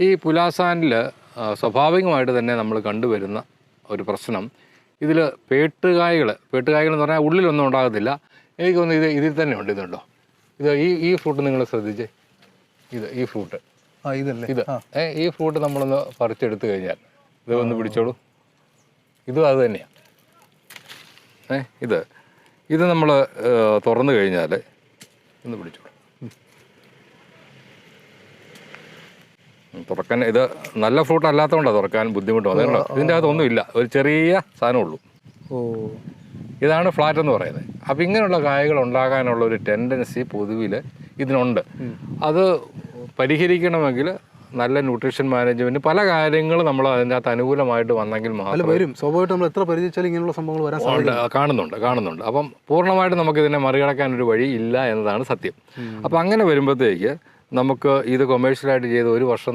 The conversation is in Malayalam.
ഈ പുലാസാനിൽ സ്വാഭാവികമായിട്ട് തന്നെ നമ്മൾ കണ്ടുവരുന്ന ഒരു പ്രശ്നം, ഇതിൽ പേട്ടുകായകൾ എന്ന് പറഞ്ഞാൽ ഉള്ളിലൊന്നും ഉണ്ടാകത്തില്ല. എനിക്ക് തോന്നുന്നു ഇതിൽ തന്നെ ഉണ്ട്. ഇതുണ്ടോ, ഈ ഫ്രൂട്ട് നിങ്ങൾ ശ്രദ്ധിച്ചേ, ഈ ഫ്രൂട്ട് ഈ ഫ്രൂട്ട് നമ്മളൊന്ന് പറിച്ചെടുത്ത് കഴിഞ്ഞാൽ ഇത് ഒന്ന് പിടിച്ചോളൂ. ഇതും അത് തന്നെയാണ്. ഇത് നമ്മൾ തുറന്നു കഴിഞ്ഞാൽ ഒന്ന് പിടിച്ചോളൂ. തുറക്കാൻ ഇത് നല്ല ഫ്രൂട്ട് അല്ലാത്തതുകൊണ്ടാണ് തുറക്കാൻ ബുദ്ധിമുട്ട് വന്നത്. ഇതിൻ്റെ അകത്തൊന്നുമില്ല, ഒരു ചെറിയ സാധനമുള്ളൂ. ഇതാണ് ഫ്ലാറ്റ് എന്ന് പറയുന്നത്. അപ്പം ഇങ്ങനെയുള്ള കായകൾ ഉണ്ടാകാനുള്ള ഒരു ടെൻഡൻസി പൊതുവിൽ ഇതിനുണ്ട്. അത് പരിഹരിക്കണമെങ്കിൽ നല്ല ന്യൂട്രീഷൻ മാനേജ്മെൻറ്റ്, പല കാര്യങ്ങളും നമ്മൾ അതിൻ്റെ അകത്ത് അനുകൂലമായിട്ട് വന്നെങ്കിൽ മാത്രം വരും. സ്വാഭാവികമായിട്ട് നമ്മൾ എത്ര പരിചയിച്ചാലും ഇങ്ങനെയുള്ള സംഭവങ്ങൾ വരാൻ കാണുന്നുണ്ട്. അപ്പം പൂർണ്ണമായിട്ട് നമുക്കിതിനെ മറികടക്കാനൊരു വഴി ഇല്ല എന്നതാണ് സത്യം. അപ്പം അങ്ങനെ വരുമ്പോഴത്തേക്ക് നമുക്ക് ഇത് കൊമേഴ്ഷ്യലായിട്ട് ചെയ്ത് 1 വർഷം